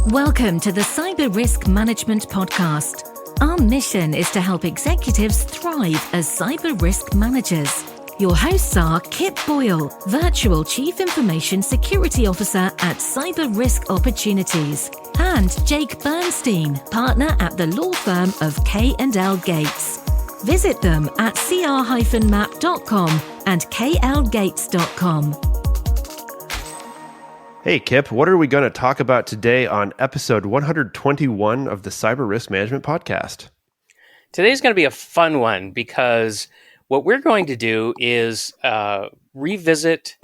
Welcome to the Cyber Risk Management Podcast. Our mission is to help executives thrive as cyber risk managers. Your hosts are Kip Boyle, Virtual Chief Information Security Officer at Cyber Risk Opportunities, and Jake Bernstein, Partner at the law firm of K&L Gates. Visit them at cr-map.com and klgates.com. Hey, Kip, what are we going to talk about today on episode 121 of the Cyber Risk Management Podcast? Today's going to be a fun one because what we're going to do is revisit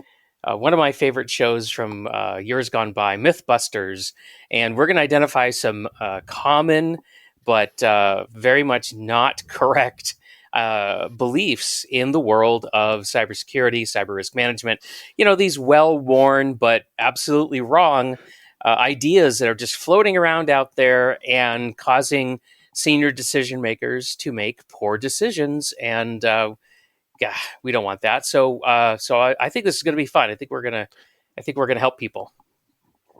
one of my favorite shows from years gone by, Mythbusters, and we're going to identify some common but very much not correct beliefs in the world of cybersecurity, cyber risk management. You know, these well-worn but absolutely wrong ideas that are just floating around out there and causing senior decision makers to make poor decisions. And we don't want that. So I think this is going to be fun. I think we're going to help people.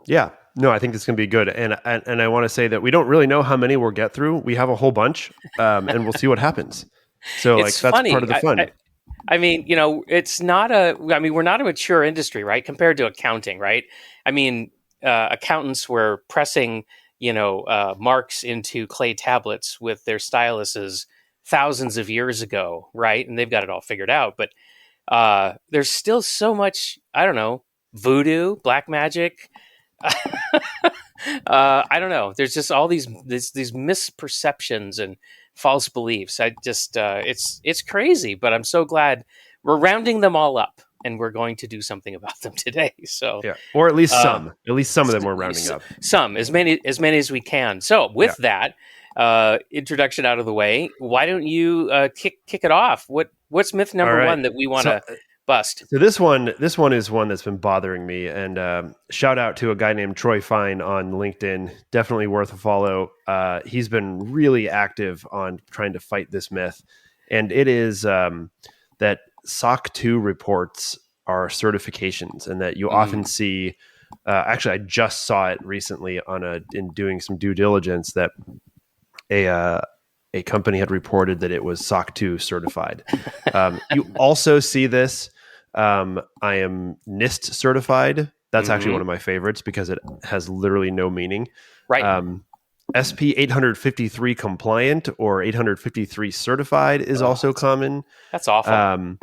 Yeah, no, I think this is going to be good. And I want to say that we don't really know how many we'll get through. We have a whole bunch, and we'll see what happens. So it's that's funny. Part of the fun. I mean, you know, we're not a mature industry, right? Compared to accounting, right? I mean, accountants were pressing, marks into clay tablets with their styluses thousands of years ago, right? And they've got it all figured out. But there's still so much, I don't know, voodoo, black magic. I don't know. There's just all these misperceptions and false beliefs. I just it's crazy, but I'm so glad we're rounding them all up, and we're going to do something about them today. So yeah, or at least some of them we're rounding up. Some, as many as we can. So with that introduction out of the way, why don't you kick it off? What's myth number one that we want to bust? So this one is one that's been bothering me, and shout out to a guy named Troy Fine on LinkedIn. Definitely worth a follow. He's been really active on trying to fight this myth, and it is that SOC 2 reports are certifications, and that you often see. Actually, I just saw it recently in doing some due diligence that a company had reported that it was SOC 2 certified. You also see this. I am NIST certified. That's actually one of my favorites because it has literally no meaning. Right. SP 853 compliant or 853 certified is also common. That's awful.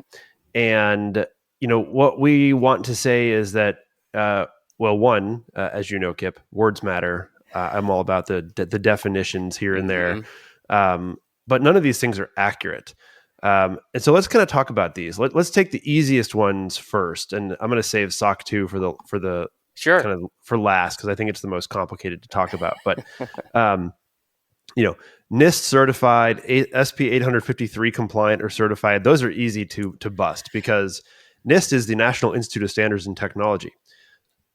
And what we want to say is that, one, as you know, Kip, words matter. I'm all about the definitions here and there. But none of these things are accurate. And so let's kind of talk about these. Let's take the easiest ones first, and I'm going to save SOC 2 for the sure kind of for last because I think it's the most complicated to talk about. But NIST certified, SP 853 compliant or certified, those are easy to bust because NIST is the National Institute of Standards and Technology.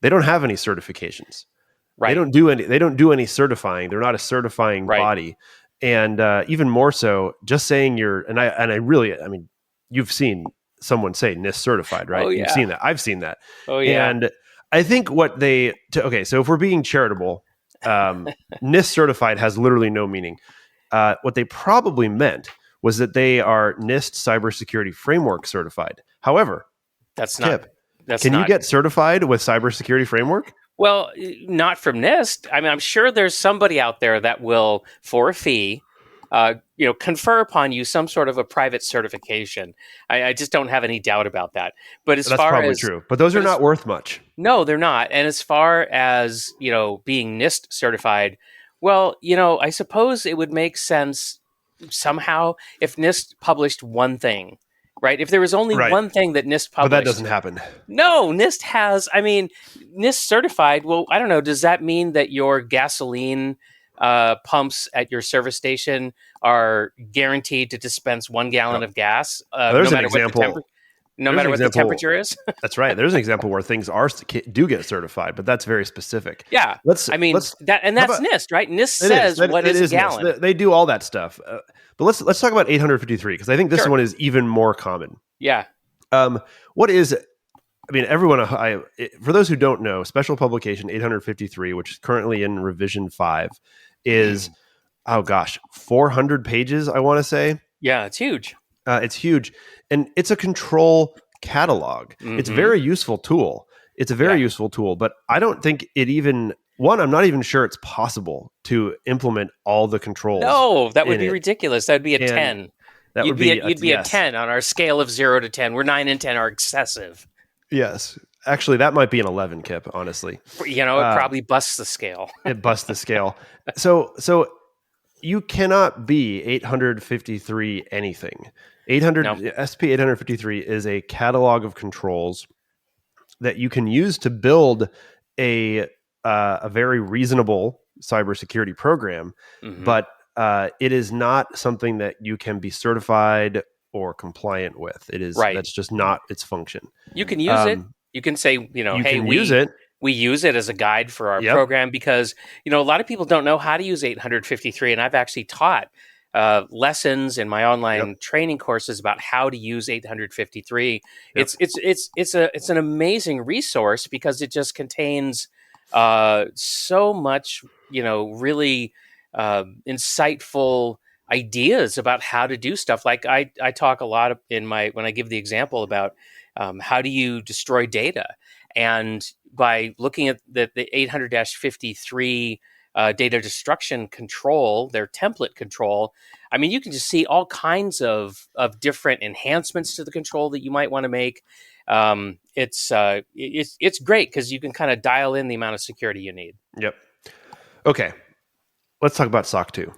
They don't have any certifications. Right. They don't do any certifying. They're not a certifying body. And even more so, just saying you've seen someone say NIST certified, right? Oh, yeah. You've seen that. I've seen that. Oh, yeah. And I think so if we're being charitable, NIST certified has literally no meaning. What they probably meant was that they are NIST Cybersecurity Framework certified. However, can you get certified with Cybersecurity Framework? Well, not from NIST. I mean, I'm sure there's somebody out there that will, for a fee, confer upon you some sort of a private certification. I just don't have any doubt about that. But that's probably true. But those are not worth much. No, they're not. And as far as being NIST certified, well, I suppose it would make sense somehow if NIST published one thing. Right. If there was only one thing that NIST published. But that doesn't happen. No, NIST has. I mean, NIST certified. Well, I don't know. Does that mean that your gasoline pumps at your service station are guaranteed to dispense 1 gallon of gas? There's an example. No matter what the temperature is. That's right. There's an example where things do get certified, but that's very specific. Yeah. That's NIST, right? NIST says what is a gallon. NIST. They do all that stuff. But let's talk about 853 because I think this one is even more common. Yeah. What is I mean, everyone. For those who don't know, Special Publication 853, which is currently in revision 5, is 400 pages. I want to say. Yeah, it's huge. It's huge, and it's a control catalog. It's a very useful tool. It's a very useful tool, but I don't think it even. One, I'm not even sure it's possible to implement all the controls. No, that would be ridiculous. That would be a 10. That you'd be a 10 on our scale of 0 to 10. Where 9 and 10 are excessive. Yes. Actually, that might be an 11, Kip, honestly. You know, it probably busts the scale. It busts the scale. So you cannot be 853 anything. 800 No. SP 853 is a catalog of controls that you can use to build a very reasonable cybersecurity program, but it is not something that you can be certified or compliant with. It is that's just not its function. You can use it. You can say, hey, we use it as a guide for our program because, a lot of people don't know how to use 853. And I've actually taught lessons in my online training courses about how to use 853. It's an amazing resource because it just contains so much, really insightful ideas about how to do stuff. Like I talk a lot when I give the example about how do you destroy data, and by looking at the 800-53 data destruction control, their template control, I mean, you can just see all kinds of different enhancements to the control that you might want to make. It's great because you can kind of dial in the amount of security you need. Yep. Okay. Let's talk about SOC 2.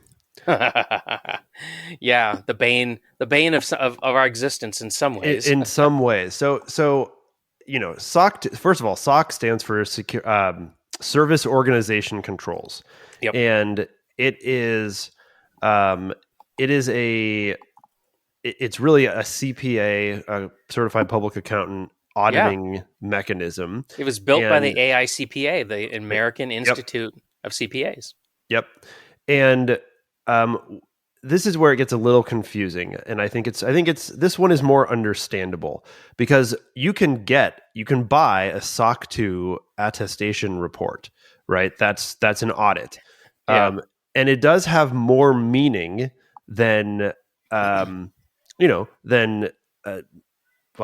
Yeah, the bane of our existence in some ways. In some ways. So SOC 2, first of all, SOC stands for Service Organization Controls. Yep. And it's really a CPA, a certified public accountant auditing mechanism. It was built by the AICPA, the American Institute of CPAs. Yep. And this is where it gets a little confusing, and I think this one is more understandable because you can buy a SOC 2 attestation report, right? That's an audit, and it does have more meaning than like,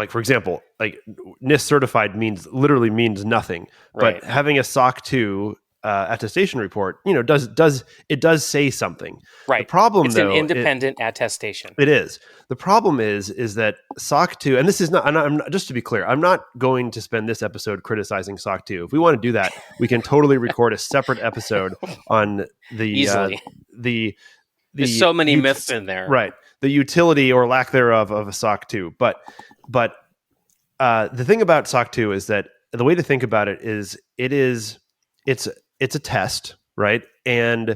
for example, like NIST certified literally means nothing, but having a SOC 2 attestation report, does say something. Right. The problem, it's though, an independent attestation. It is. The problem is that SOC 2, and this is not. I'm just to be clear, I'm not going to spend this episode criticizing SOC 2. If we want to do that, we can totally record a separate episode on the There's so many myths in there, right? The utility or lack thereof of a SOC 2, but the thing about SOC 2 is that the way to think about it is it's a test, right? And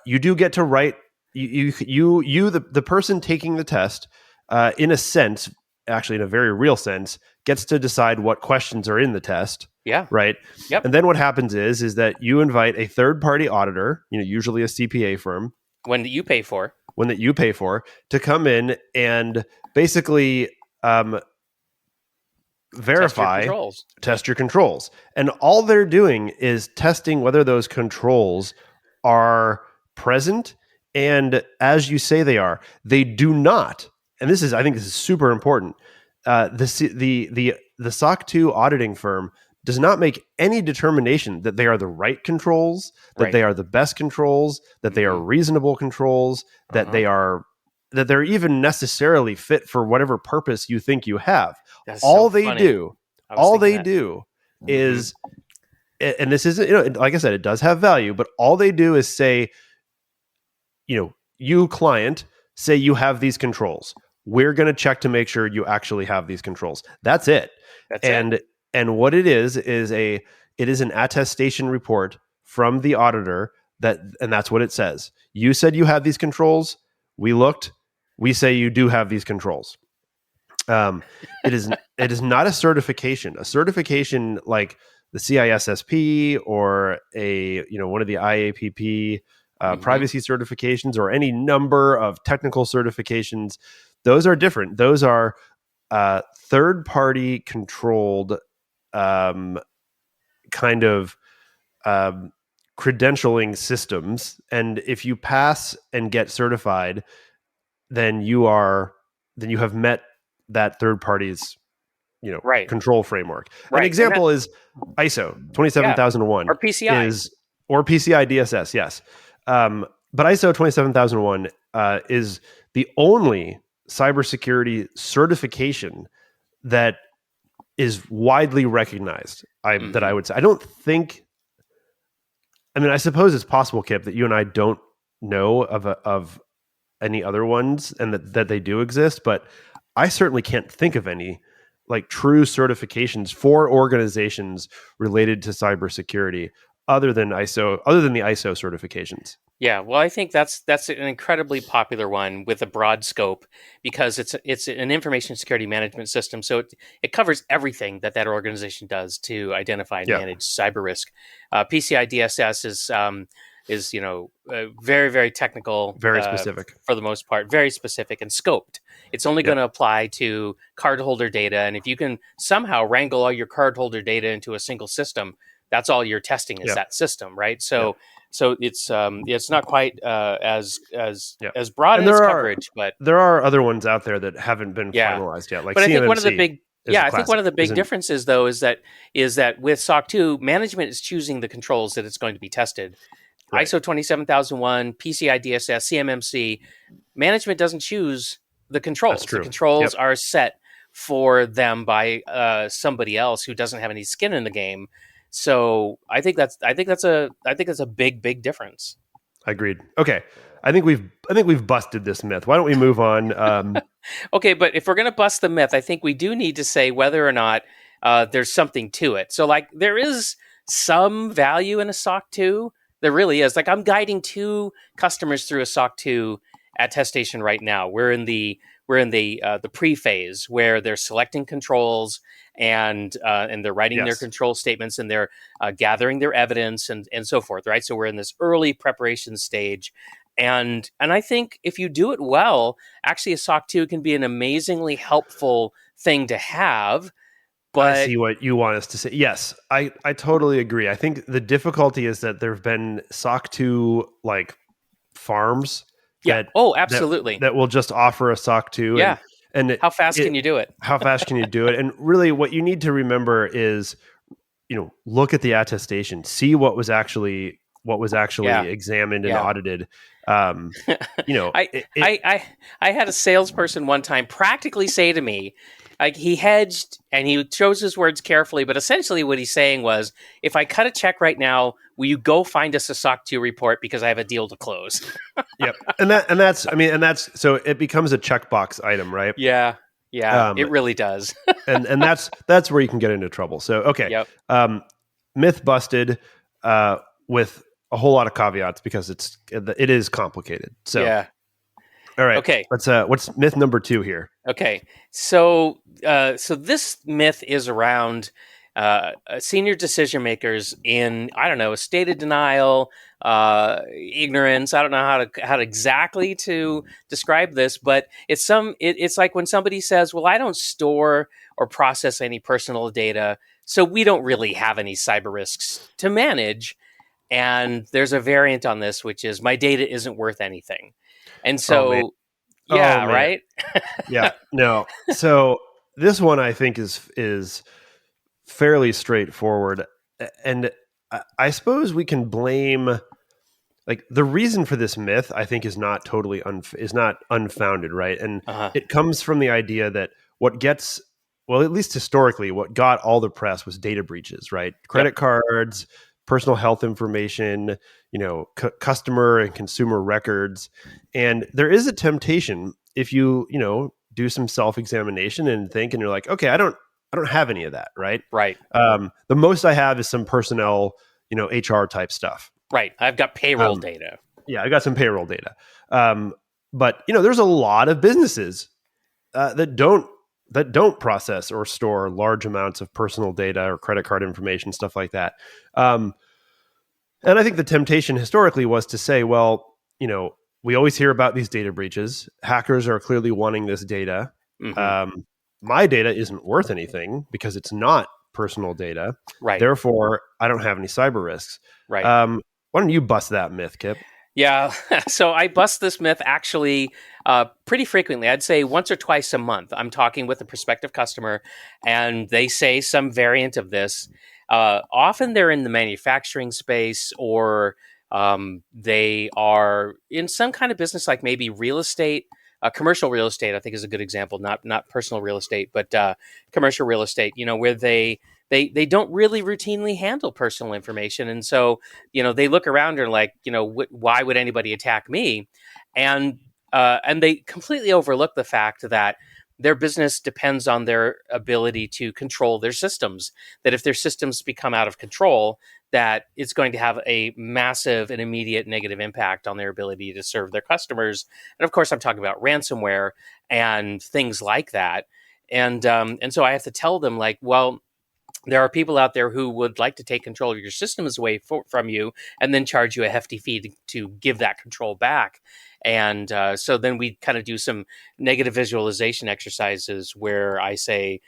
you do get to write the person taking the test, in a sense, actually in a very real sense, gets to decide what questions are in the test. Yeah. Right. Yep. And then what happens is that you invite a third party auditor, usually a CPA firm, one that you pay for, to come in and basically verify, test your controls. And all they're doing is testing whether those controls are present. And as you say they are, they do not. And I think this is super important. The SOC 2 auditing firm does not make any determination that they are the right controls, that they are the best controls, that they are reasonable controls, that they're even necessarily fit for whatever purpose you think you have. All they do is, and this is, like I said, it does have value, but all they do is say, you client, say you have these controls. We're going to check to make sure you actually have these controls. That's it. And what it is an attestation report from the auditor and that's what it says. You said you have these controls. We looked. We say you do have these controls. It is not a certification. A certification like the CISSP or one of the IAPP privacy certifications or any number of technical certifications, those are different. Those are third-party controlled kind of credentialing systems, and if you pass and get certified, then you have met that third party's Right. control framework. An Right. example is ISO Yeah. 27001 Or PCI. or PCI DSS, yes. But ISO 27001 is the only cybersecurity certification that is widely recognized. That I would say. I don't think. I mean, I suppose it's possible, Kip, that you and I don't know of any other ones, and that they do exist, but I certainly can't think of any like true certifications for organizations related to cybersecurity other than the ISO certifications. Yeah, well, I think that's an incredibly popular one with a broad scope because it's an information security management system, so it covers everything that organization does to identify and Yeah. manage cyber risk. PCI DSS is very, very technical, Very specific. for the most part, very specific and scoped. It's only going to apply to cardholder data, and if you can somehow wrangle all your cardholder data into a single system, that's all you're testing is that system, right? So it's not quite as broad in its coverage, but there are other ones out there that haven't been finalized yet. Like, but I CMMC think one of the big I think one of the big differences though is that with SOC 2, management is choosing the controls that it's going to be tested. Right. ISO 27001, PCI DSS, CMMC, management doesn't choose the controls. That's true. The controls are set for them by somebody else who doesn't have any skin in the game. So I think that's a big difference. Agreed. Okay, I think we've busted this myth. Why don't we move on? Okay, but if we're going to bust the myth, I think we do need to say whether or not there's something to it. So, like, there is some value in a SOC 2. There really is. Like, I'm guiding 2 customers through a SOC 2 attestation right now. We're in the pre-phase where they're selecting controls and they're writing their control statements and they're gathering their evidence and so forth, right? So we're in this early preparation stage. And I think if you do it well, actually a SOC 2 can be an amazingly helpful thing to have. But I see what you want us to say. Yes, I totally agree. I think the difficulty is that there have been SOC 2 like farms absolutely. that will just offer a SOC 2. Yeah. And how fast can you do it? How fast can you do it? And really what you need to remember is, look at the attestation, see what was actually examined and audited. I had a salesperson one time practically say to me, like, he hedged and he chose his words carefully, but essentially what he's saying was, if I cut a check right now, will you go find us a SOC 2 report because I have a deal to close? Yep. And that's so it becomes a checkbox item, right? Yeah. Yeah. It really does. and that's where you can get into trouble. So, okay. Yep. Myth busted with a whole lot of caveats because it is complicated. So, yeah. All right. Okay. What's myth number 2 here? Okay. So this myth is around senior decision makers in, I don't know, a state of denial, ignorance. I don't know how to exactly to describe this, but it's like when somebody says, "Well, I don't store or process any personal data, so we don't really have any cyber risks to manage." And there's a variant on this, which is, "My data isn't worth anything." And so, right? Yeah, no. So this one I think is fairly straightforward, and I suppose we can blame, like, the reason for this myth I think is not totally unfounded, right? And it comes from the idea that at least historically, what got all the press was data breaches, right? Credit cards, personal health information, customer and consumer records. And there is a temptation if you do some self-examination and think, and you're like, okay, I don't have any of that, right? Right. The most I have is some personnel, HR type stuff. Right. I've got payroll data. Yeah, I got some payroll data. But there's a lot of businesses that don't process or store large amounts of personal data or credit card information, stuff like that. And I think the temptation historically was to say, well, we always hear about these data breaches. Hackers are clearly wanting this data. Mm-hmm. my data isn't worth anything because it's not personal data. Right. Therefore, I don't have any cyber risks. Right. Why don't you bust that myth, Kip? Yeah. So I bust this myth actually pretty frequently. I'd say once or twice a month. I'm talking with a prospective customer and they say some variant of this. Often they're in the manufacturing space or they are in some kind of business like maybe real estate. Commercial real estate, I think, is a good example. Not personal real estate, but commercial real estate. Where they don't really routinely handle personal information, and so they look around and are like, why would anybody attack me? And they completely overlook the fact that their business depends on their ability to control their systems. That if their systems become out of control, that it's going to have a massive and immediate negative impact on their ability to serve their customers. And of course, I'm talking about ransomware and things like that. And so I have to tell them, like, well, there are people out there who would like to take control of your systems away from you and then charge you a hefty fee to give that control back. And so then we kind of do some negative visualization exercises where I say,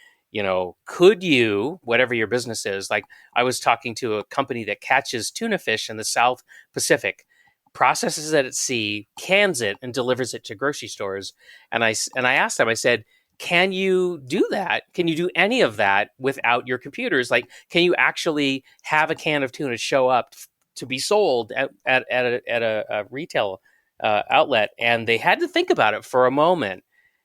could you, whatever your business is, like I was talking to a company that catches tuna fish in the South Pacific, processes it at sea, cans it, and delivers it to grocery stores. And I asked them, I said, can you do that? Can you do any of that without your computers? Like, can you actually have a can of tuna show up to be sold at a retail outlet? And they had to think about it for a moment,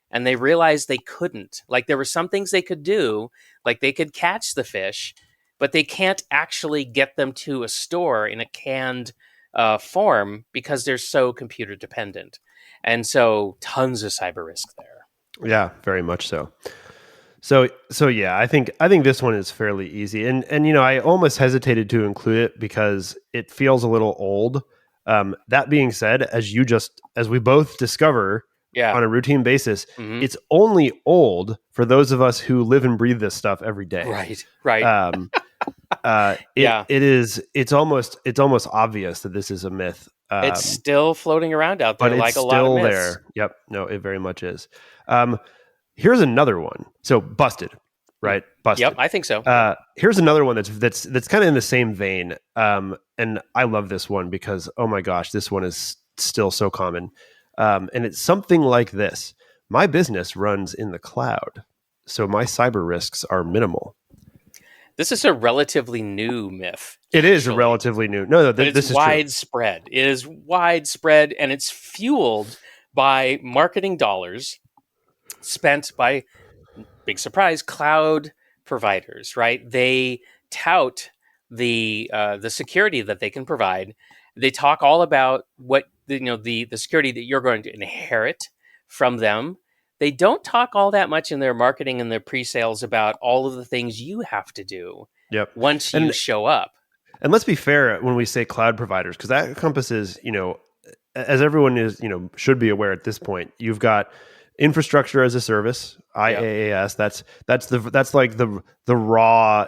and they realized they couldn't. Like, there were some things they could do, like they could catch the fish, but they can't actually get them to a store in a canned form because they're so computer dependent. And so tons of cyber risk there. Yeah, very much so. So yeah, I think this one is fairly easy, and I almost hesitated to include it because it feels a little old. That being said, as we both discover on a routine basis, it's only old for those of us who live and breathe this stuff every day. Right. It's almost obvious that this is a myth. It's still floating around out there, but like it's a lot of still myths. there. Yep. No, it very much is. Here's another one. So busted, right? Busted. Yep, I think so. Here's another one that's kind of in the same vein. And I love this one because, oh my gosh, this one is still so common. And it's something like this. My business runs in the cloud, so my cyber risks are minimal. This is a relatively new myth. It is a relatively new. No, but this it's is widespread. True. It is widespread, and it's fueled by marketing dollars spent by, big surprise, cloud providers. Right? They tout the security that they can provide. They talk all about what the security that you're going to inherit from them. They don't talk all that much in their marketing and their pre-sales about all of the things you have to do once you show up. And let's be fair when we say cloud providers, because that encompasses, as everyone is, should be aware at this point, you've got infrastructure as a service, IaaS. That's like the raw,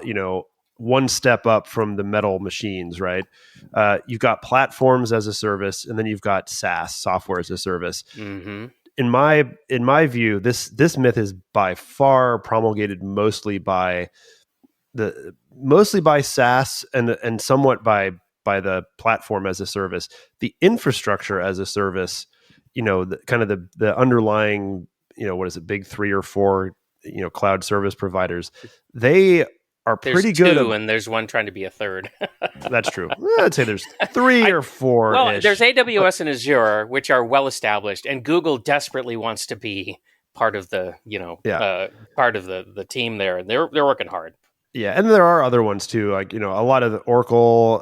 one step up from the metal machines, right? You've got platforms as a service, and then you've got SaaS, software as a service. Mm-hmm. In my view, this myth is by far promulgated mostly by SaaS and somewhat by the platform as a service. The infrastructure as a service, the underlying, what is it, big 3 or 4, cloud service providers, they are pretty good. There's 2, and there's one trying to be a third. That's true. I'd say there's 3 or 4. Well, there's AWS and Azure, which are well established, and Google desperately wants to be part of the, part of the team there, and they're working hard. Yeah, and there are other ones too, like, a lot of the Oracle,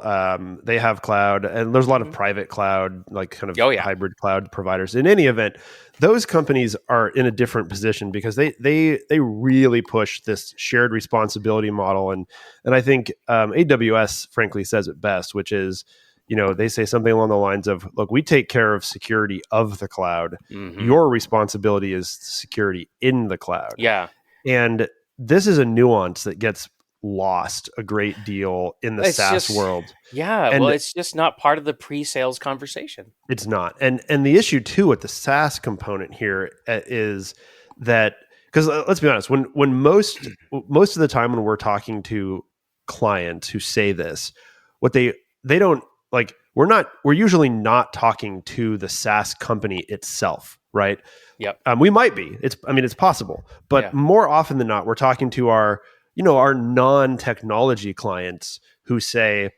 they have cloud, and there's a lot of private cloud, like kind of hybrid cloud providers. In any event, those companies are in a different position because they really push this shared responsibility model, and I think AWS frankly says it best, which is, they say something along the lines of, look, we take care of security of the cloud. Mm-hmm. Your responsibility is security in the cloud. Yeah, and this is a nuance that gets lost a great deal in the SaaS world. Yeah, and it's just not part of the pre-sales conversation. It's not. And the issue too with the SaaS component here is that because let's be honest, when most of the time when we're talking to clients who say this, what they don't like, we're usually not talking to the SaaS company itself, right? Yep. We might be. It's possible, but Yeah. more often than not, we're talking to our non-technology clients who say,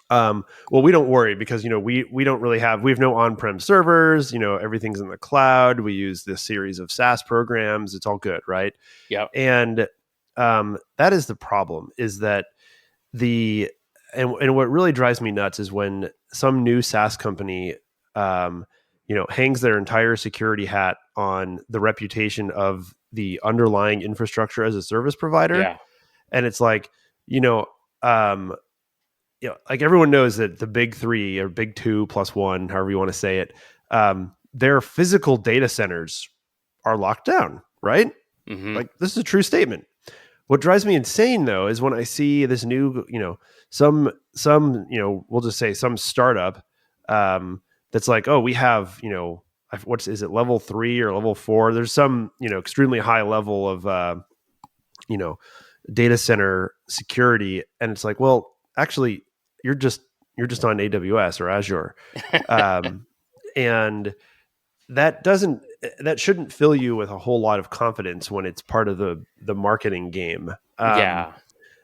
well, we don't worry because we don't really we have no on-prem servers. Everything's in the cloud. We use this series of SaaS programs. It's all good, right? Yep. And that is the problem. Is that and what really drives me nuts is when some new SaaS company, hangs their entire security hat on the reputation of the underlying infrastructure as a service provider, Yeah. and it's like, um, like everyone knows that the big three or big two plus one, however you want to say it, their physical data centers are locked down, right? Mm-hmm. Like, this is a true statement. What drives me insane though is when I see this new, some, we'll just say some startup that's like, oh, we have, is it level 3 or level 4? There's some, extremely high level of, you know, data center security, and it's like, well, actually, you're just on AWS or Azure, and that shouldn't fill you with a whole lot of confidence when it's part of the marketing game. Yeah.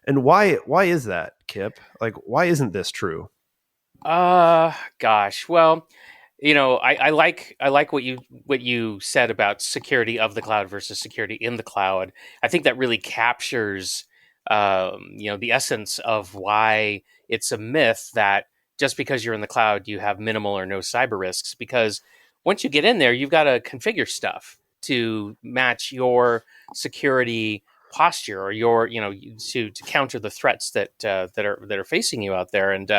And why is that, Kip? Like, why isn't this true? Gosh. Well, I like what you said about security of the cloud versus security in the cloud. I think that really captures, the essence of why it's a myth that just because you're in the cloud, you have minimal or no cyber risks. Because once you get in there, you've got to configure stuff to match your security posture or your, to counter the threats that are facing you out there. And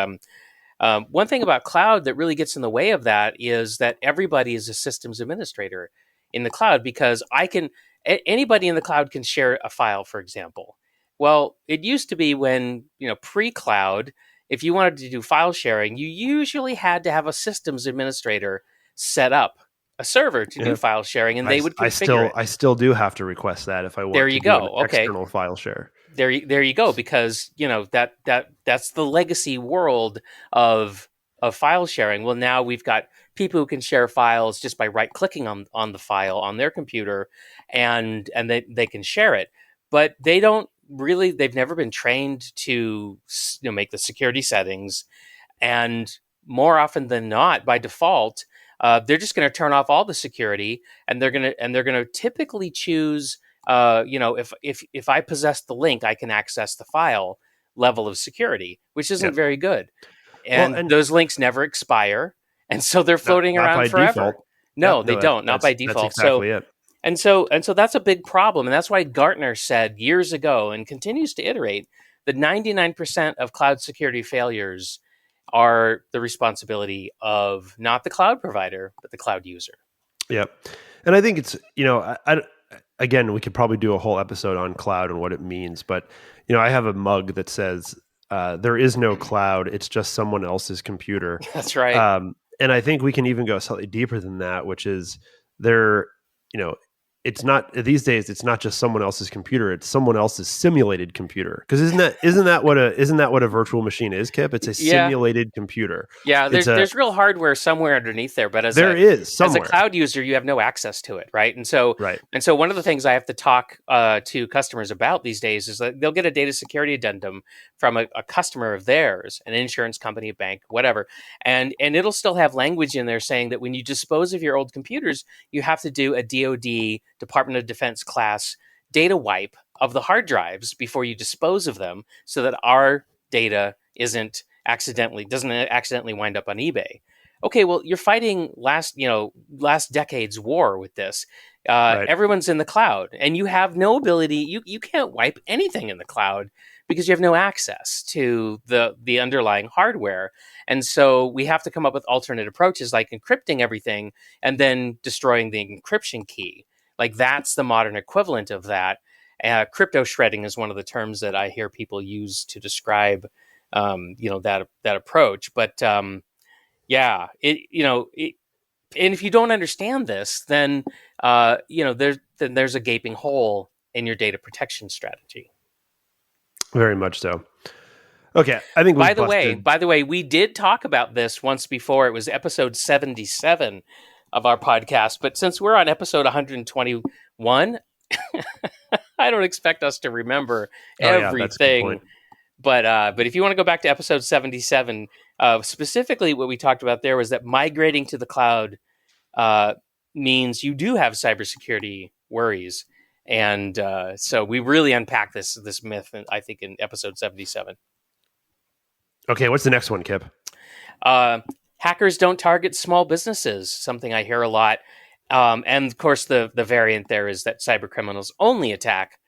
one thing about cloud that really gets in the way of that is that everybody is a systems administrator in the cloud, because anybody in the cloud can share a file, for example. Well, it used to be when, pre-cloud, if you wanted to do file sharing, you usually had to have a systems administrator set up a server to do Yeah. file sharing, and they would configure it. I still do have to request that if I There want to you do an go. Okay. external file share. There you go, because that's the legacy world of file sharing. Well, now we've got people who can share files just by right clicking on the file on their computer, and they can share it, but they've never been trained to make the security settings, and more often than not, by default, they're just going to turn off all the security, and they're going to typically choose, if I possess the link, I can access the file level of security, which isn't Yep. very good. Well, And and those links never expire, and so they're floating not around by forever. default. No, Yep. they No, don't. Not by that's default. So exactly it. and so that's a big problem, and that's why Gartner said years ago, and continues to iterate, that 99% of cloud security failures are the responsibility of not the cloud provider, but the cloud user. Yep. And I think it's, again, we could probably do a whole episode on cloud and what it means, but I have a mug that says, there is no cloud, it's just someone else's computer. That's right. And I think we can even go slightly deeper than that, which is there, it's not, these days, it's not just someone else's computer, it's someone else's simulated computer. Because isn't that what a virtual machine is, Kip? It's a Yeah. simulated computer. Yeah, there's real hardware somewhere underneath there, but as a somewhere. cloud user, you have no access to it, right? And so Right. one of the things I have to talk to customers about these days is that they'll get a data security addendum from a customer of theirs, an insurance company, a bank, whatever, and it'll still have language in there saying that when you dispose of your old computers, you have to do a DoD, Department of Defense class data wipe of the hard drives before you dispose of them, so that our data doesn't accidentally wind up on eBay. Okay, well, you're fighting last decade's war with this. Right. Everyone's in the cloud, and you have no ability. You can't wipe anything in the cloud because you have no access to the underlying hardware. And so we have to come up with alternate approaches, like encrypting everything and then destroying the encryption key. Like, that's the modern equivalent of that. Crypto shredding is one of the terms that I hear people use to describe that approach. But and if you don't understand this, then then there's a gaping hole in your data protection strategy. Very much so. Okay, I think we've busted. By the way, we did talk about this once before. It was episode 77 of our podcast. But since we're on episode 121, I don't expect us to remember Yeah, that's a good everything. point. But if you want to go back to episode 77, specifically what we talked about there was that migrating to the cloud means you do have cybersecurity worries. And so we really unpack this myth, I think, in episode 77. Okay, what's the next one, Kip? Hackers don't target small businesses, something I hear a lot. And of course, the variant there is that cyber criminals only attack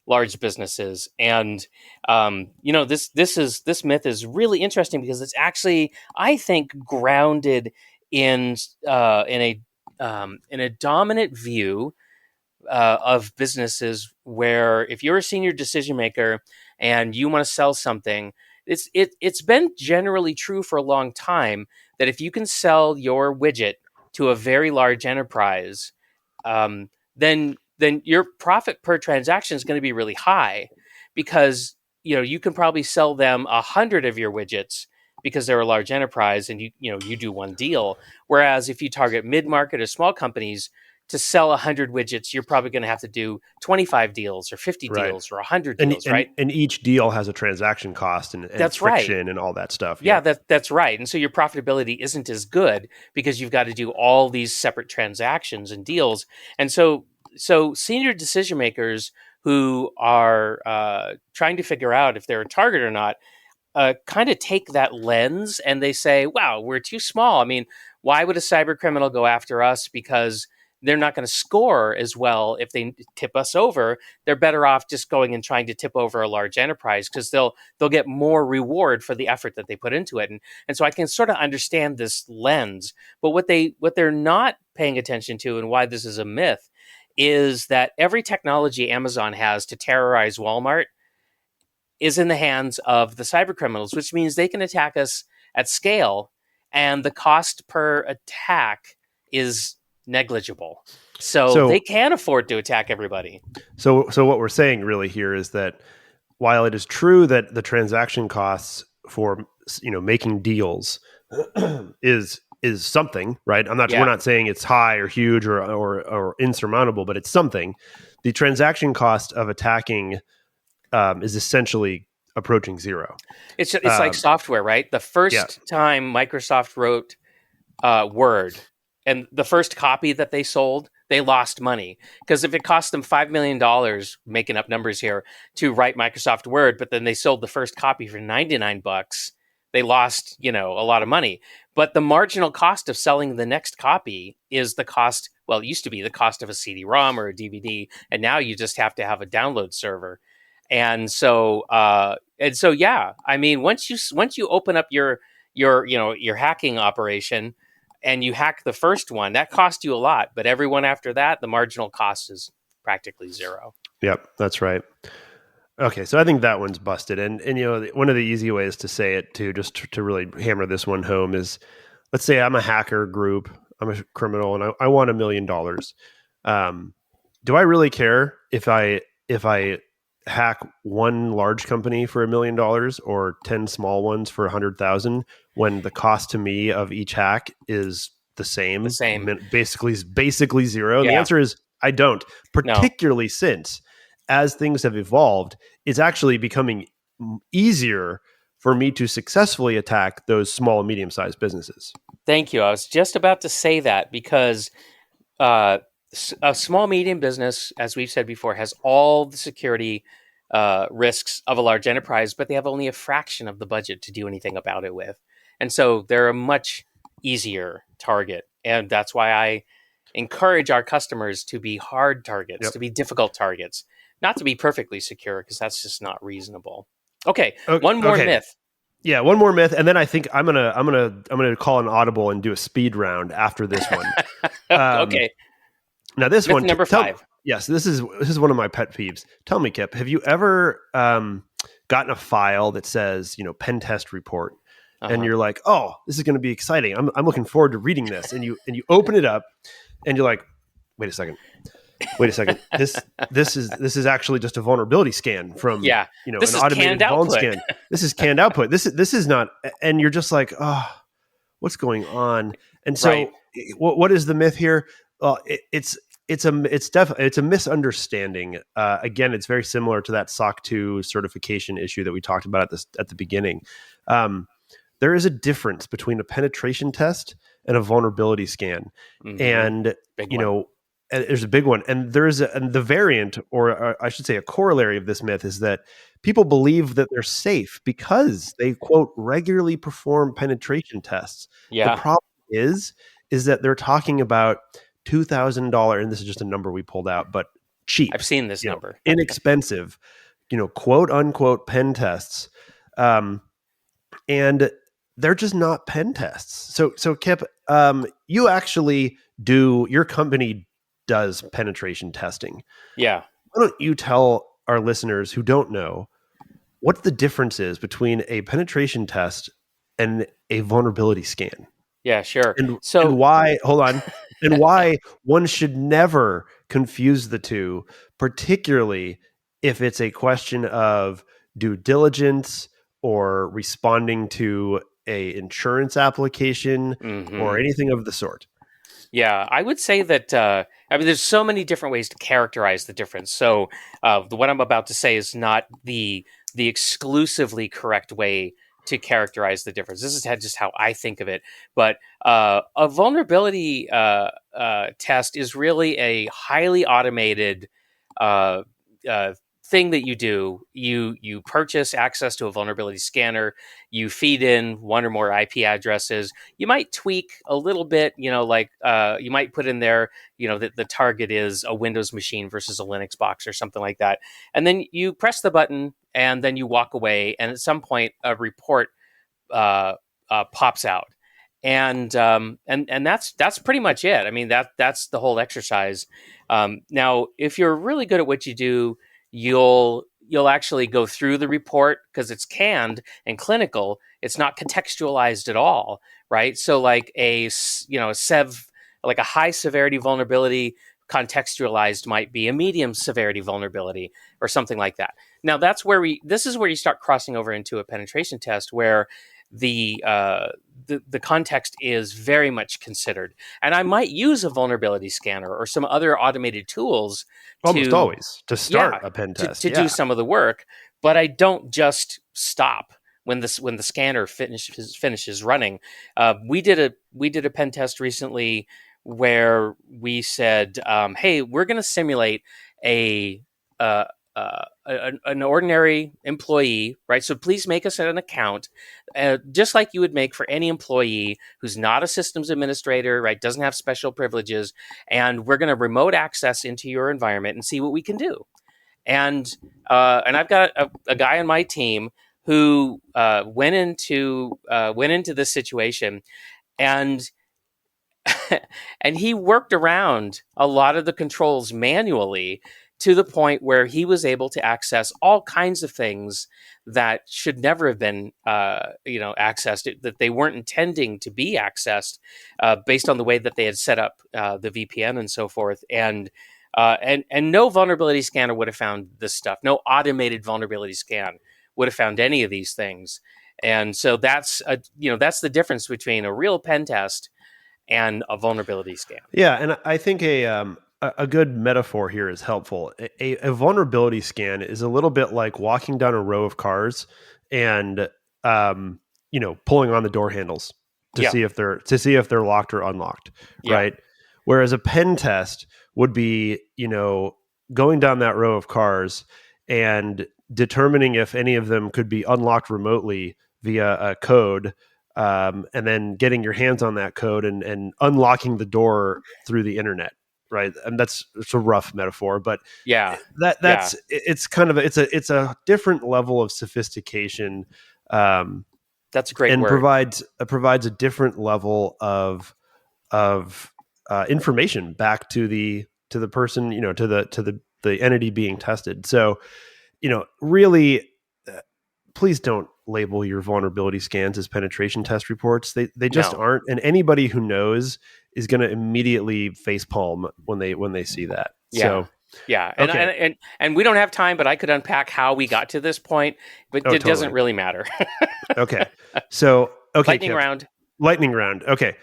large businesses. And this myth is really interesting because it's actually, I think, grounded in a dominant view of businesses where if you're a senior decision maker and you want to sell something, it's been generally true for a long time that if you can sell your widget to a very large enterprise, then your profit per transaction is going to be really high because you can probably sell them 100 of your widgets because they're a large enterprise and you do one deal. Whereas if you target mid-market or small companies, to sell 100 widgets, you're probably going to have to do 25 deals or 50 deals or 100 deals, right? And each deal has a transaction cost and that's friction right. and all that stuff. Yeah, that's right. And so your profitability isn't as good because you've got to do all these separate transactions and deals. And so senior decision makers who are trying to figure out if they're a target or not kind of take that lens and they say, wow, we're too small. I mean, why would a cyber criminal go after us? Because they're not going to score as well if they tip us over. They're better off just going and trying to tip over a large enterprise because they'll get more reward for the effort that they put into it. And so I can sort of understand this lens. But what they're not paying attention to and why this is a myth is that every technology Amazon has to terrorize Walmart is in the hands of the cyber criminals, which means they can attack us at scale, and the cost per attack is negligible. So they can afford to attack everybody. So what we're saying really here is that while it is true that the transaction costs for making deals is something, right? We're not saying it's high or huge or insurmountable, but it's something. The transaction cost of attacking is essentially approaching zero. It's like software, right? The first time Microsoft wrote Word, and the first copy that they sold, they lost money. Because if it cost them $5 million, making up numbers here, to write Microsoft Word, but then they sold the first copy for $99, they lost, a lot of money. But the marginal cost of selling the next copy is the cost, well, it used to be the cost of a CD-ROM or a DVD, and now you just have to have a download server. And so, yeah, I mean, once you open up your hacking operation, and you hack the first one, that cost you a lot. But everyone after that, the marginal cost is practically zero. Yep, that's right. Okay, so I think that one's busted. And one of the easy ways to say it too, just to really hammer this one home is, let's say I'm a hacker group, I'm a criminal, and I want $1 million. Do I really care if I hack one large company for $1 million or 10 small ones for 100,000 when the cost to me of each hack is the same, basically zero? Yeah. The answer is I don't, particularly since as things have evolved, it's actually becoming easier for me to successfully attack those small and medium-sized businesses. Thank you. I was just about to say that because a small, medium business, as we've said before, has all the security risks of a large enterprise, but they have only a fraction of the budget to do anything about it with. And so they're a much easier target. And that's why I encourage our customers to be hard targets, to be difficult targets, not to be perfectly secure, because that's just not reasonable. Okay, one more myth. Yeah, one more myth, and then I think I'm gonna call an audible and do a speed round after this one. Okay. Now this myth one, number 5. Yes, this is one of my pet peeves. Tell me, Kip, have you ever gotten a file that says pen test report, and you're like, oh, this is going to be exciting. I'm looking forward to reading this, and you open it up, and you're like, wait a second, wait a second, this is actually just a vulnerability scan from Yeah, this an is canned automated vuln output. scan. This is canned output. This is not, and you're just like, oh, what's going on? And Right. so, what is the myth here? Well, it's a misunderstanding. Again, it's very similar to that SOC 2 certification issue that we talked about at the beginning. There is a difference between a penetration test and a vulnerability scan, and Big you one. know. And there's a big one, and and the variant, or I should say, a corollary of this myth is that people believe that they're safe because they quote regularly perform penetration tests. The Yeah, problem is that they're talking about $2,000, and this is just a number we pulled out, but cheap, I've seen this number. inexpensive, quote unquote pen tests, and they're just not pen tests. So Kip, you actually your company does penetration testing. Yeah. Why don't you tell our listeners who don't know what the difference is between a penetration test and a vulnerability scan? Yeah, sure. And So, why, hold on, and why one should never confuse the two, particularly if it's a question of due diligence or responding to a insurance application or anything of the sort. yeah, I would say that I mean, there's so many different ways to characterize the difference. So, what I'm about to say is not the exclusively correct way to characterize the difference. This is just how I think of it. But a vulnerability test is really a highly automated uh, thing that you do. You purchase access to a vulnerability scanner. You feed in one or more IP addresses. You might tweak a little bit, like you might put in there, that the target is a Windows machine versus a Linux box or something like that. And then you press the button and then you walk away. And at some point, a report pops out. And that's pretty much it. I mean, that's the whole exercise. Now, if you're really good at what you do, you'll actually go through the report because it's canned and clinical. It's not contextualized at all, right? So like like a high severity vulnerability contextualized might be a medium severity vulnerability or something like that. Now this is where you start crossing over into a penetration test where the context is very much considered, and I might use a vulnerability scanner or some other automated tools Almost to always to start a pen test. to do some of the work, but I don't just stop when the scanner finishes running. We did a pen test recently where we said, "Hey, we're going to simulate a uh, an ordinary employee, right? So please make us an account, just like you would make for any employee who's not a systems administrator, right? Doesn't have special privileges, and we're going to remote access into your environment and see what we can do." And I've got a guy on my team who went into this situation, and and he worked around a lot of the controls manually to the point where he was able to access all kinds of things that should never have been, accessed, that they weren't intending to be accessed, based on the way that they had set up the VPN and so forth. And no vulnerability scanner would have found this stuff. No automated vulnerability scan would have found any of these things. And so that's the difference between a real pen test and a vulnerability scan. Yeah, and I think a good metaphor here is helpful. A vulnerability scan is a little bit like walking down a row of cars and pulling on the door handles to Yeah. see if they're locked or unlocked, Yeah. right? Whereas a pen test would be, going down that row of cars and determining if any of them could be unlocked remotely via a code, and then getting your hands on that code and unlocking the door through the internet, right? And it's a rough metaphor, but Yeah. it's kind of it's a different level of sophistication, That's a great and word. provides a different level of information back to the person, to the entity being tested. So, really, please don't label your vulnerability scans as penetration test reports. They just aren't, and anybody who knows is going to immediately facepalm when they see that. Yeah. So, Yeah. okay. And we don't have time, but I could unpack how we got to this point, but Oh, it doesn't totally. really matter. Okay. So, okay, Lightning Kip, round. lightning round. Okay.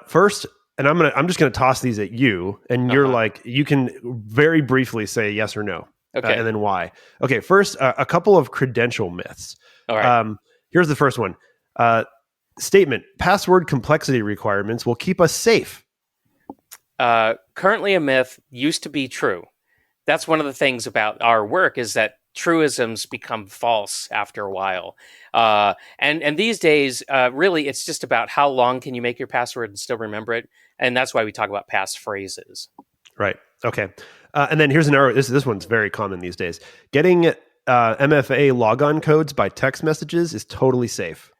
First, and I'm just going to toss these at you, and you're Uh-huh. like, you can very briefly say yes or no, and Okay. then why. Okay. First, a couple of credential myths. All right. Um, Here's the first one. Statement: password complexity requirements will keep us safe. Currently a myth, used to be true. That's one of the things about our work is that truisms become false after a while. And these days, really, it's just about how long can you make your password and still remember it. And that's why we talk about passphrases. Right. Okay. And then here's an error. This one's very common these days. Getting MFA logon codes by text messages is totally safe.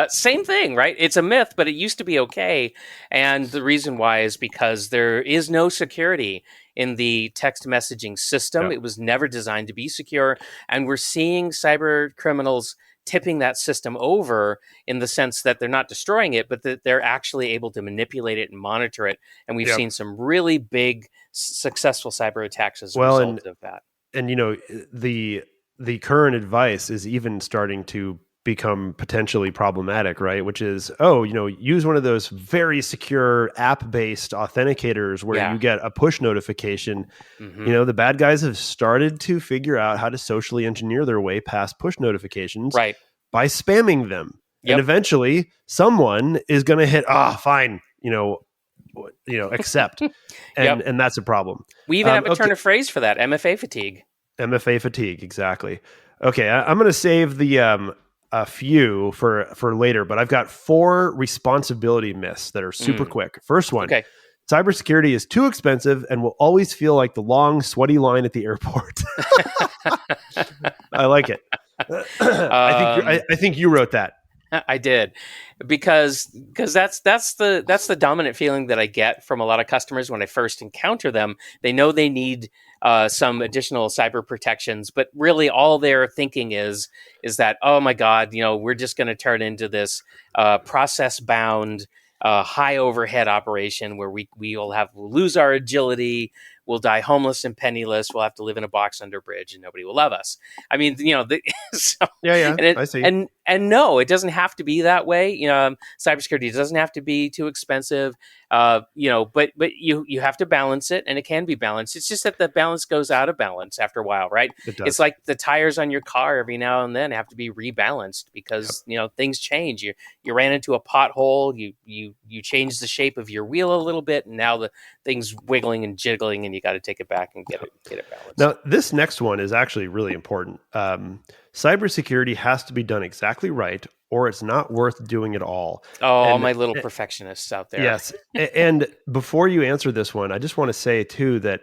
Same thing, right? It's a myth, but it used to be okay. And the reason why is because there is no security in the text messaging system. Yeah. It was never designed to be secure. And we're seeing cyber criminals tipping that system over in the sense that they're not destroying it, but that they're actually able to manipulate it and monitor it. And we've Yep. seen some really big, successful cyber attacks as a Well, result of that. and the current advice is even starting to become potentially problematic, right? Which is, use one of those very secure app-based authenticators where Yeah. you get a push notification. Hmm. The bad guys have started to figure out how to socially engineer their way past push notifications Right. by spamming them. And Yep. eventually someone is going to hit, fine, accept. Yep. And that's a problem. We even have a Okay. turn of phrase for that, MFA fatigue. MFA fatigue, exactly. Okay, I'm going to save the a few for later, but I've got 4 responsibility myths that are super Mm. quick. First one: Okay. cybersecurity is too expensive and will always feel like the long, sweaty line at the airport. I like it. I think you wrote that. I did because that's the dominant feeling that I get from a lot of customers when I first encounter them. They know they need some additional cyber protections, but really all they're thinking is that, oh my god, we're just going to turn into this process bound high overhead operation where we'll lose our agility. We'll die homeless and penniless. We'll have to live in a box under a bridge, and nobody will love us. I mean, so, Yeah, and I see. and no, it doesn't have to be that way. Cybersecurity doesn't have to be too expensive. But you have to balance it, and it can be balanced. It's just that the balance goes out of balance after a while, right? It It's does. like the tires on your car every now and then have to be rebalanced because things change. You ran into a pothole, you changed the shape of your wheel a little bit, and now the thing's wiggling and jiggling, and you got to take it back and get it balanced. Now, this next one is actually really important. Cybersecurity has to be done exactly right, or it's not worth doing at all. Oh, all And my little perfectionists out there. yes, and before you answer this one, I just want to say too that,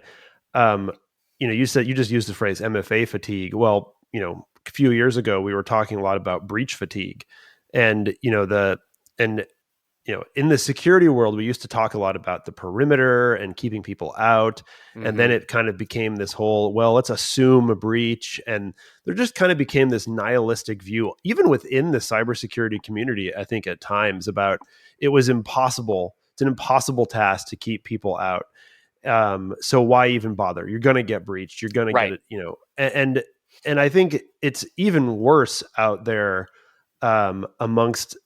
um, you said you just used the phrase MFA fatigue. Well, a few years ago we were talking a lot about breach fatigue, and in the security world, we used to talk a lot about the perimeter and keeping people out. And then Hmm. it kind of became this whole, well, let's assume a breach. And there just kind of became this nihilistic view, even within the cybersecurity community, I think at times about it was impossible. It's an impossible task to keep people out. So why even bother? You're going to get breached. You're going to get Right. it, and I think it's even worse out there amongst,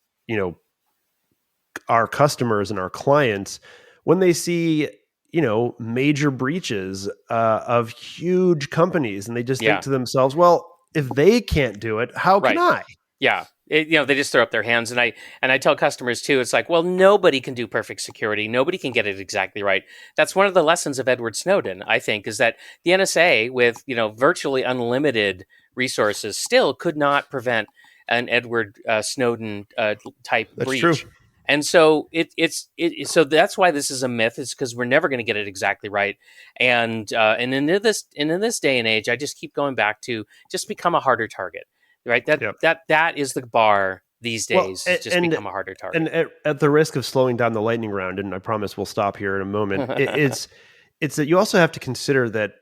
our customers and our clients when they see major breaches of huge companies, and they just think Yeah. to themselves, well, if they can't do it, how can Right. I? Yeah. They just throw up their hands, and I tell customers too. It's like, well, nobody can do perfect security. Nobody can get it exactly right. That's one of the lessons of Edward Snowden. I think is that the NSA, with virtually unlimited resources, still could not prevent an Edward Snowden type That's true. breach. And so so that's why this is a myth. Is because we're never going to get it exactly right. And in this day and age, I just keep going back to just become a harder target. Right, Yep. that is the bar these Well, days. Is just become a harder and target. at the risk of slowing down the lightning round, and I promise we'll stop here in a moment, it's that you also have to consider that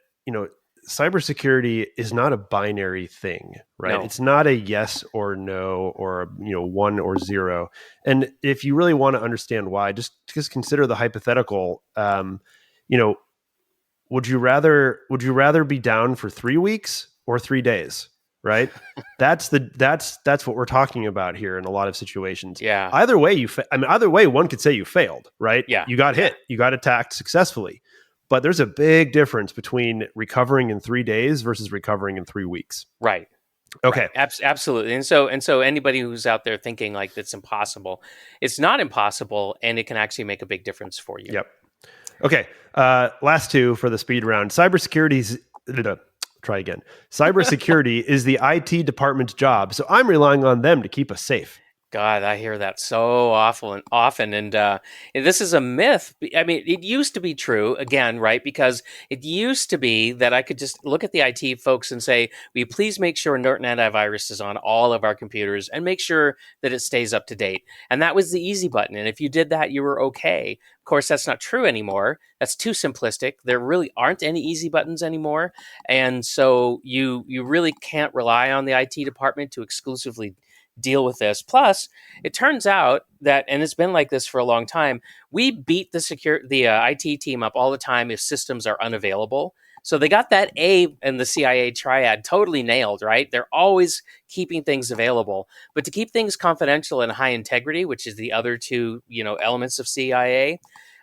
cybersecurity is not a binary thing, right? No, It's not a yes or no or 1 or 0. And if you really want to understand why, just consider the hypothetical. You know, would you rather be down for 3 weeks or 3 days? Right? That's what we're talking about here in a lot of situations. Yeah. Either way, either way, one could say you failed, right? Yeah. You got hit, you got attacked successfully. But there's a big difference between recovering in 3 days versus recovering in 3 weeks. Right. Okay. Right. Absolutely. And so anybody who's out there thinking like that's impossible, it's not impossible, and it can actually make a big difference for you. Yep. Okay. Last two for the speed round. Cybersecurity is the IT department's job, so I'm relying on them to keep us safe. God, I hear that so often. And this is a myth. I mean, it used to be true, again, right? Because it used to be that I could just look at the IT folks and say, will you please make sure Norton Antivirus is on all of our computers and make sure that it stays up to date? And that was the easy button. And if you did that, you were okay. Of course, that's not true anymore. That's too simplistic. There really aren't any easy buttons anymore. And so you really can't rely on the IT department to exclusively deal with this. Plus, it turns out that, and it's been like this for a long time, we beat the IT team up all the time if systems are unavailable. So they got that A in the CIA triad totally nailed, right? They're always keeping things available. But to keep things confidential and high integrity, which is the other two, elements of CIA,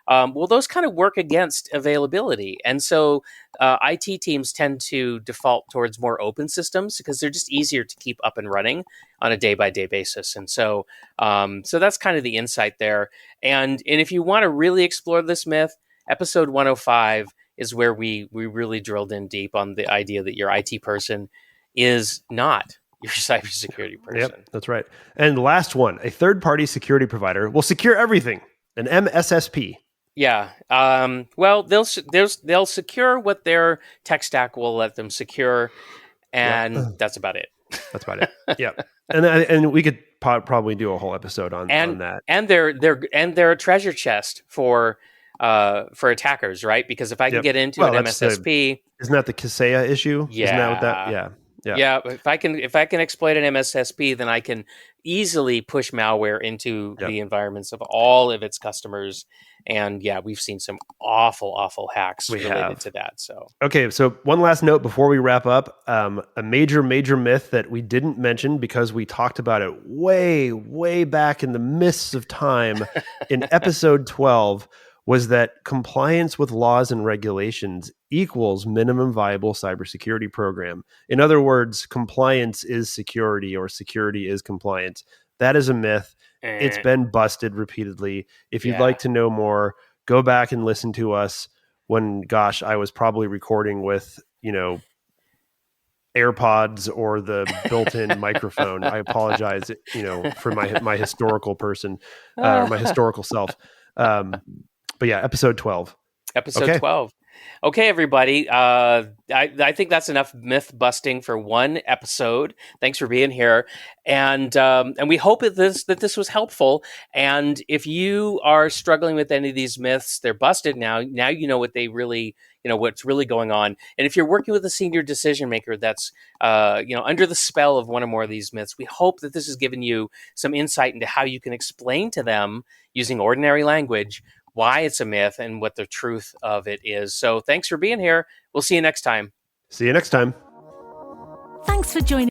well, those kind of work against availability. And so IT teams tend to default towards more open systems because they're just easier to keep up and running on a day-by-day basis. And so that's kind of the insight there. And if you want to really explore this myth, episode 105 is where we really drilled in deep on the idea that your IT person is not your cybersecurity person. Yep, that's right. And the last one, a third-party security provider will secure everything, an MSSP. Yeah. Well, they'll secure what their tech stack will let them secure, and that's about it. That's about it. Yeah. And we could probably do a whole episode on that. And they're a treasure chest for attackers, right? Because if I can get into an MSSP, isn't that the Kaseya issue? Yeah. Isn't that what that? Yeah. Yeah. If I can exploit an MSSP, then I can easily push malware into the environments of all of its customers. And yeah, we've seen some awful hacks related to that. So okay, so one last note before we wrap up: a major myth that we didn't mention because we talked about it way back in the mists of time in episode 12 was that compliance with laws and regulations equals minimum viable cybersecurity program. In other words, compliance is security or security is compliance. That is a myth. It's been busted repeatedly. If you'd like to know more, go back and listen to us when, I was probably recording with, AirPods or the built-in microphone. I apologize, for my historical person, my historical self. But yeah, episode 12. Episode 12. Okay, everybody. I think that's enough myth busting for one episode. Thanks for being here, and we hope that this was helpful. And if you are struggling with any of these myths, they're busted now. Now you know what they really, what's really going on. And if you're working with a senior decision maker that's under the spell of one or more of these myths, we hope that this has given you some insight into how you can explain to them using ordinary language why it's a myth and what the truth of it is. So thanks for being here. We'll see you next time. See you next time. Thanks for joining.